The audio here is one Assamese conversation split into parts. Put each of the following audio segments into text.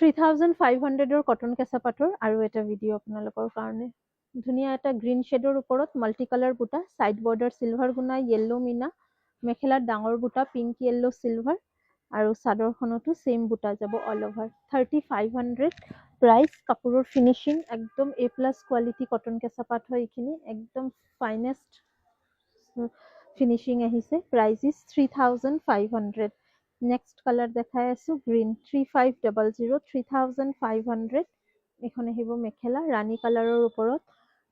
3500 কটন কেঁচা পাটৰ আৰু এটা ভিডিঅ' আপোনালোকৰ কাৰণে। ধুনীয়া এটা গ্ৰীণ শ্বেডৰ ওপৰত মাল্টি কালাৰ বুটা, সাইড বৰ্ডাৰ চিলভাৰ গুণা, য়েল্লো মিনা, মেখেলাত ডাঙৰ বুটা পিংক য়েল্লো চিলভাৰ আৰু চাদৰখনতো সেম বুটা যাব অল অভাৰ। 3500 প্ৰাইচ। কাপোৰৰ ফিনিচিং একদম A+ কোৱালিটি কটন কেঁচা পাট হয় এইখিনি, একদম ফাইনেষ্ট ফিনিচিং আহিছে। Price is 3500। নেক্সট কালাৰ দেখাই আছো গ্ৰীণ 3500 3500। এখন আহিব মেখেলা ৰাণী কালাৰৰ ওপৰত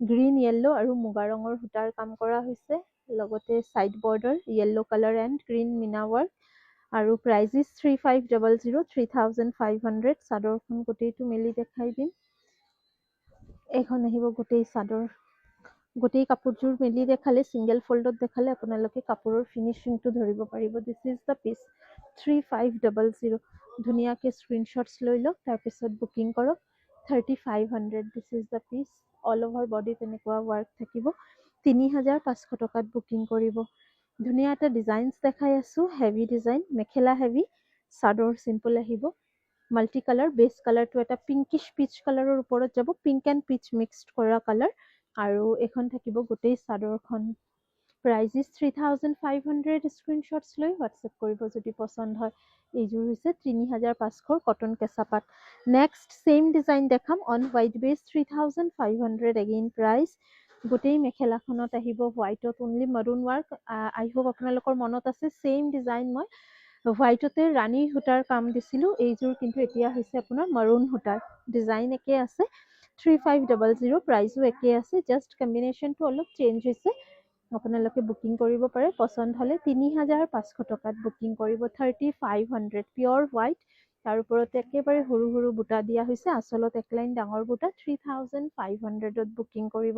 গ্ৰীণ য়েল্লো আৰু মুগা ৰঙৰ সূতাৰ কাম কৰা হৈছে, লগতে side border yellow colour and green meena work আৰু প্ৰাইচ ইজ 3500 3500। চাদৰখন গোটেইটো মেলি দেখাই দিম। এইখন আহিব গোটেই চাদৰ, গোটেই কাপোৰযোৰ মেলি দেখালে, সিংগেল ফল্ডত দেখালে আপোনালোকে কাপোৰৰ ফিনিচিংটো ধৰিব পাৰিব। This is the piece 3500। ধুনীয়াকৈ স্ক্ৰীনশ্বটছ লৈ লওক, তাৰপিছত বুকিং কৰক। 3500 this is the piece. All over body তেনেকুৱা ৱাৰ্ক থাকিব। 3500 টকাত বুকিং কৰিব। ধুনীয়া এটা ডিজাইনছ দেখাই আছো, হেভি ডিজাইন, মেখেলা হেভি, চাদৰ চিম্পল আহিব। মাল্টি কালাৰ, বেছ কালাৰটো এটা পিংকিশ পিচ কালাৰৰ ওপৰত যাব, পিংক এণ্ড পিচ মিক্সড কৰা কালাৰ আৰু এখন থাকিব গোটেই চাদৰখন। Price is 3500। স্ক্ৰীনশ্বটছ লৈ হোৱাটছএপ কৰিব যদি পচন্দ হয়। এইযোৰ হৈছে 3500 কটন কেঁচা পাট। নেক্সট সেম ডিজাইন দেখাম অন হোৱাইট বেছ 3500 এগেইন প্ৰাইচ। গোটেই মেখেলাখনত আহিব হোৱাইটত অনলি মাৰুন ৱাৰ্ক। আই হোপ আপোনালোকৰ মনত আছে সেম ডিজাইন মই হোৱাইটতে ৰাণী সূতাৰ কাম দিছিলোঁ, এইযোৰ কিন্তু এতিয়া হৈছে আপোনাৰ মাৰুন সূতাৰ। ডিজাইন একে আছে। 3500 প্ৰাইচো একে আছে, জাষ্ট কম্বিনেশ্যনটো অলপ চেঞ্জ হৈছে। আপোনালোকে বুকিং কৰিব পাৰে, পচন্দ হ'লে 3500 টকাত বুকিং কৰিব। 3500 পিয়ৰ হোৱাইট, তাৰ ওপৰত একেবাৰে সৰু সৰু বুটা দিয়া হৈছে, আচলত এক লাইন ডাঙৰ বুটা। 3500ত বুকিং কৰিব।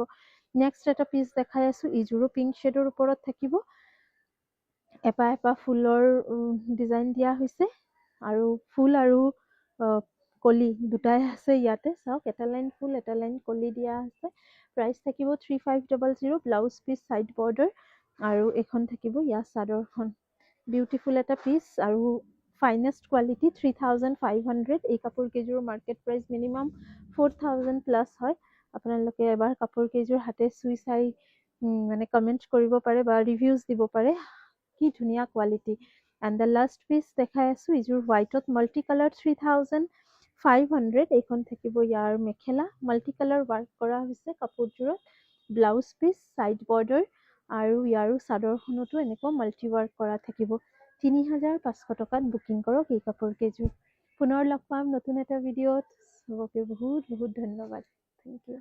নেক্সট এটা পিচ দেখাই আছো, ইযোৰো পিংক শ্বেডৰ ওপৰত থাকিব। এপা ফুলৰ ডিজাইন দিয়া হৈছে আৰু ফুল আৰু কলি দুটাই আছে ইয়াতে। চাওক, এটা লাইন ফুল এটা লাইন কলি দিয়া আছে। প্ৰাইচ থাকিব 3500। ব্লাউজ পিচ সাইড বৰ্ডাৰ আৰু এখন থাকিব ইয়াৰ চাদৰখন। বিউটিফুল এটা পিচ আৰু ফাইনেষ্ট কোৱালিটি 3500। এই কাপোৰ কেইযোৰ মাৰ্কেট প্ৰাইচ মিনিমাম 4000+ হয়। আপোনালোকে এবাৰ কাপোৰ কেইযোৰ হাতে চুই চাই মানে কমেণ্ট কৰিব পাৰে বা ৰিভিউজ দিব পাৰে। কি ধুনীয়া quality. And the last piece দেখাই আছো, ইযোৰ হোৱাইটত মাল্টি কালাৰ 3500। এইখন থাকিব ইয়াৰ মেখেলা, মাল্টি কালাৰ ৱাৰ্ক কৰা হৈছে কাপোৰযোৰত। ব্লাউজ পিচ সাইড বৰ্ডাৰ আৰু ইয়াৰো চাদৰখনতো এনেকুৱা মাল্টি ৱাৰ্ক কৰা থাকিব। 3500 টকাত বুকিং কৰক এই কাপোৰ কেইযোৰ। পুনৰ লগ পাম নতুন এটা ভিডিঅ'ত। চবকে বহুত বহুত ধন্যবাদ। Thank U.